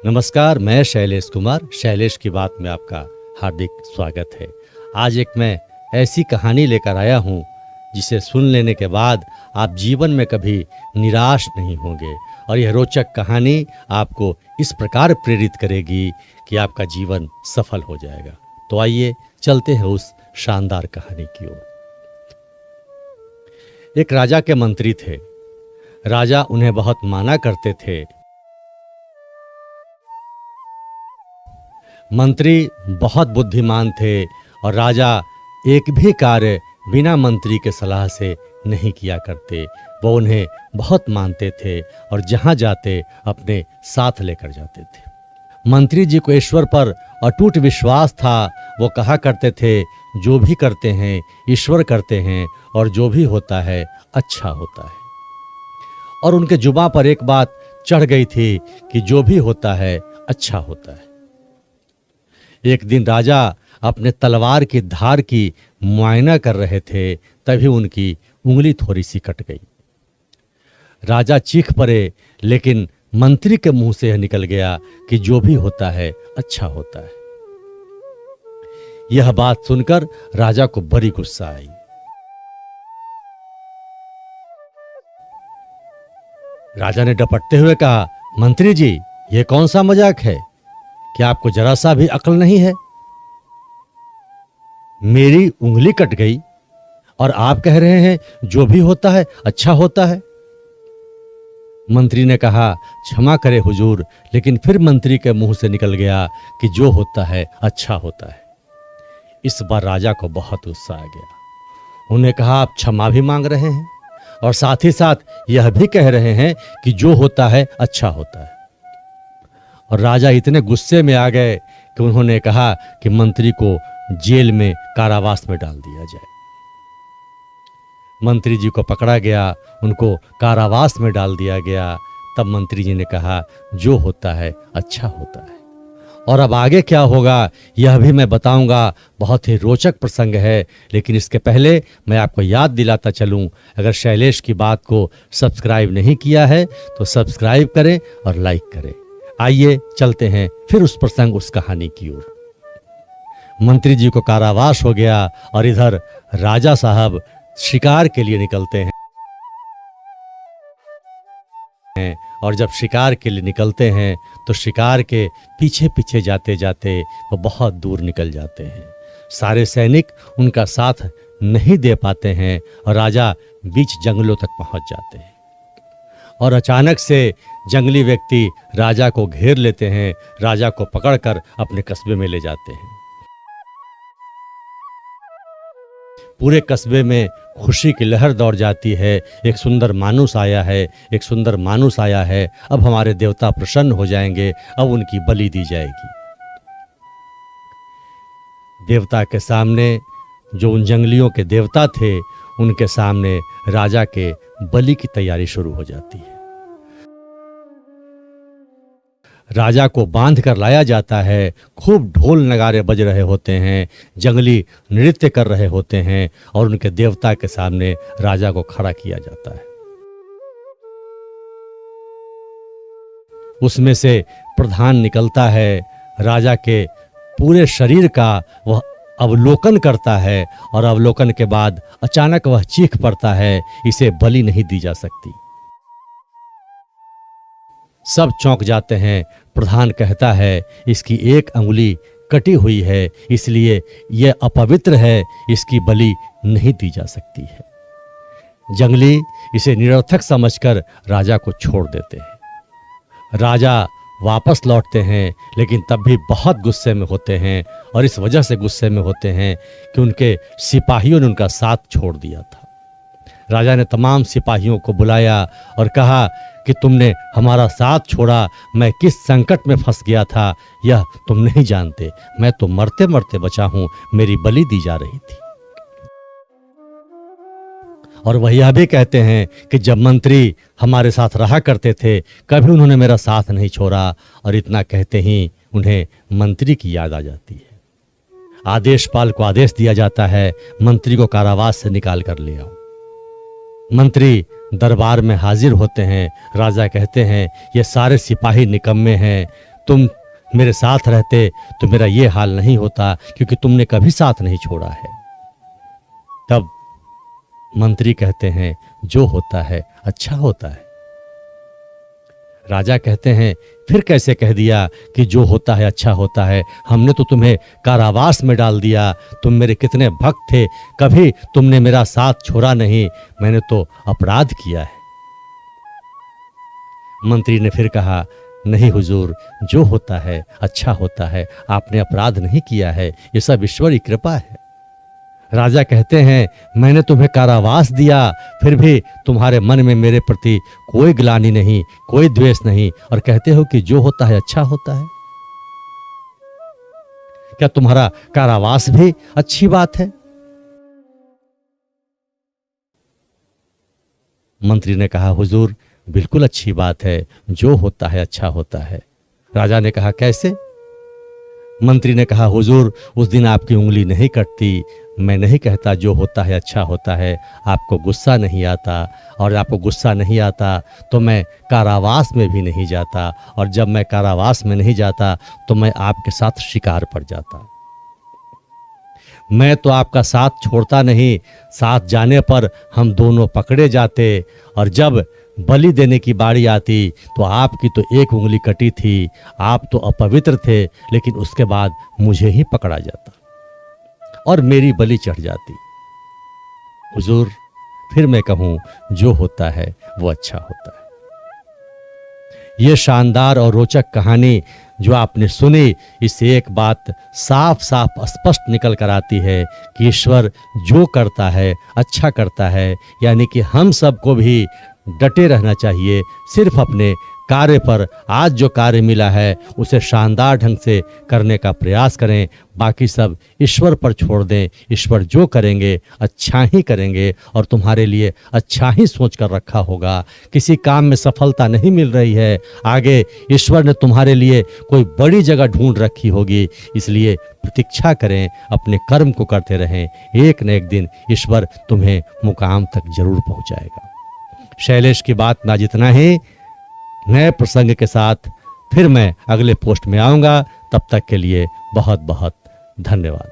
नमस्कार, मैं शैलेश कुमार। शैलेश की बात में आपका हार्दिक स्वागत है। आज एक मैं ऐसी कहानी लेकर आया हूँ जिसे सुन लेने के बाद आप जीवन में कभी निराश नहीं होंगे और यह रोचक कहानी आपको इस प्रकार प्रेरित करेगी कि आपका जीवन सफल हो जाएगा। तो आइए चलते हैं उस शानदार कहानी की ओर। एक राजा के मंत्री थे। राजा उन्हें बहुत माना करते थे। मंत्री बहुत बुद्धिमान थे और राजा एक भी कार्य बिना मंत्री के सलाह से नहीं किया करते। वो उन्हें बहुत मानते थे और जहाँ जाते अपने साथ लेकर जाते थे। मंत्री जी को ईश्वर पर अटूट विश्वास था। वो कहा करते थे, जो भी करते हैं ईश्वर करते हैं और जो भी होता है अच्छा होता है। और उनके जुबां पर एक बात चढ़ गई थी कि जो भी होता है अच्छा होता है। एक दिन राजा अपने तलवार की धार की मुआयना कर रहे थे, तभी उनकी उंगली थोड़ी सी कट गई। राजा चीख पड़े, लेकिन मंत्री के मुंह से यह निकल गया कि जो भी होता है अच्छा होता है। यह बात सुनकर राजा को बड़ी गुस्सा आई। राजा ने डपटते हुए कहा, मंत्री जी, यह कौन सा मजाक है? क्या आपको जरा सा भी अक्ल नहीं है? मेरी उंगली कट गई और आप कह रहे हैं जो भी होता है अच्छा होता है। मंत्री ने कहा, क्षमा करे हुजूर, लेकिन फिर मंत्री के मुंह से निकल गया कि जो होता है अच्छा होता है। इस बार राजा को बहुत गुस्सा आ गया। उन्हें कहा, आप क्षमा भी मांग रहे हैं और साथ ही साथ यह भी कह रहे हैं कि जो होता है अच्छा होता है। और राजा इतने गुस्से में आ गए कि उन्होंने कहा कि मंत्री को जेल में कारावास में डाल दिया जाए। मंत्री जी को पकड़ा गया, उनको कारावास में डाल दिया गया। तब मंत्री जी ने कहा, जो होता है अच्छा होता है। और अब आगे क्या होगा यह भी मैं बताऊंगा। बहुत ही रोचक प्रसंग है, लेकिन इसके पहले मैं आपको याद दिलाता चलूं, अगर शैलेश की बात को सब्सक्राइब नहीं किया है तो सब्सक्राइब करें और लाइक करें। आइए चलते हैं फिर उस प्रसंग, उस कहानी की ओर। मंत्री जी को कारावास हो गया और इधर राजा साहब शिकार के लिए निकलते हैं। और जब शिकार के लिए निकलते हैं तो शिकार के पीछे पीछे जाते जाते वो बहुत दूर निकल जाते हैं। सारे सैनिक उनका साथ नहीं दे पाते हैं और राजा बीच जंगलों तक पहुंच जाते हैं। और अचानक से जंगली व्यक्ति राजा को घेर लेते हैं, राजा को पकड़कर अपने कस्बे में ले जाते हैं। पूरे कस्बे में खुशी की लहर दौड़ जाती है। एक सुंदर मानुस आया है, एक सुंदर मानुस आया है। अब हमारे देवता प्रसन्न हो जाएंगे, अब उनकी बलि दी जाएगी। देवता के सामने, जो उन जंगलियों के देवता थे, उनके सामने राजा के बलि की तैयारी शुरू हो जाती है। राजा को बांध कर लाया जाता है। खूब ढोल नगारे बज रहे होते हैं, जंगली नृत्य कर रहे होते हैं और उनके देवता के सामने राजा को खड़ा किया जाता है। उसमें से प्रधान निकलता है, राजा के पूरे शरीर का वह अवलोकन करता है और अवलोकन के बाद अचानक वह चीख पड़ता है, इसे बलि नहीं दी जा सकती। सब चौंक जाते हैं। प्रधान कहता है, इसकी एक अंगुली कटी हुई है, इसलिए यह अपवित्र है, इसकी बलि नहीं दी जा सकती है। जंगली इसे निरर्थक समझकर राजा को छोड़ देते हैं। राजा वापस लौटते हैं, लेकिन तब भी बहुत गुस्से में होते हैं और इस वजह से गुस्से में होते हैं कि उनके सिपाहियों ने उनका साथ छोड़ दिया था। राजा ने तमाम सिपाहियों को बुलाया और कहा कि तुमने हमारा साथ छोड़ा, मैं किस संकट में फंस गया था यह तुम नहीं जानते। मैं तो मरते मरते बचा हूं, मेरी बलि दी जा रही थी। और वह यह भी कहते हैं कि जब मंत्री हमारे साथ रहा करते थे, कभी उन्होंने मेरा साथ नहीं छोड़ा। और इतना कहते ही उन्हें मंत्री की याद आ जाती है। आदेशपाल को आदेश दिया जाता है, मंत्री को कारावास से निकाल कर ले आओ। मंत्री दरबार में हाजिर होते हैं। राजा कहते हैं, ये सारे सिपाही निकम्मे हैं, तुम मेरे साथ रहते तो मेरा ये हाल नहीं होता, क्योंकि तुमने कभी साथ नहीं छोड़ा है। तब मंत्री कहते हैं जो होता है अच्छा होता है। राजा कहते हैं फिर कैसे कह दिया कि जो होता है अच्छा होता है? हमने तो तुम्हें कारावास में डाल दिया, तुम मेरे कितने भक्त थे, कभी तुमने मेरा साथ छोड़ा नहीं, मैंने तो अपराध किया है। मंत्री ने फिर कहा नहीं हुजूर, जो होता है अच्छा होता है, आपने अपराध नहीं किया है, ये सब ईश्वर की कृपा है। राजा कहते हैं मैंने तुम्हें कारावास दिया, फिर भी तुम्हारे मन में मेरे प्रति कोई ग्लानि नहीं, कोई द्वेष नहीं, और कहते हो कि जो होता है अच्छा होता है। क्या तुम्हारा कारावास भी अच्छी बात है? मंत्री ने कहा हुजूर बिल्कुल अच्छी बात है, जो होता है अच्छा होता है। राजा ने कहा कैसे? मंत्री ने कहा हुजूर उस दिन आपकी उंगली नहीं कटती, मैं नहीं कहता जो होता है अच्छा होता है, आपको गुस्सा नहीं आता, और आपको गुस्सा नहीं आता तो मैं कारावास में भी नहीं जाता, और जब मैं कारावास में नहीं जाता तो मैं आपके साथ शिकार पर जाता। मैं तो आपका साथ छोड़ता नहीं, साथ जाने पर हम दोनों पकड़े जाते, और जब बलि देने की बारी आती तो आपकी तो एक उंगली कटी थी, आप तो अपवित्र थे, लेकिन उसके बाद मुझे ही पकड़ा जाता और मेरी बलि चढ़ जाती। हुजूर फिर मैं कहूं जो होता है वो अच्छा होता है। ये शानदार और रोचक कहानी जो आपने सुनी, इससे एक बात साफ साफ स्पष्ट निकल कर आती है कि ईश्वर जो करता है अच्छा करता है, यानी कि हम सबको भी डटे रहना चाहिए सिर्फ अपने कार्य पर। आज जो कार्य मिला है उसे शानदार ढंग से करने का प्रयास करें, बाकी सब ईश्वर पर छोड़ दें। ईश्वर जो करेंगे अच्छा ही करेंगे, और तुम्हारे लिए अच्छा ही सोच कर रखा होगा। किसी काम में सफलता नहीं मिल रही है, आगे ईश्वर ने तुम्हारे लिए कोई बड़ी जगह ढूंढ रखी होगी, इसलिए प्रतीक्षा करें, अपने कर्म को करते रहें, एक न एक दिन ईश्वर तुम्हें मुकाम तक जरूर पहुंचाएगा। शैलेश की बात ना जितना ही, नए प्रसंग के साथ फिर मैं अगले पोस्ट में आऊंगा। तब तक के लिए बहुत बहुत धन्यवाद।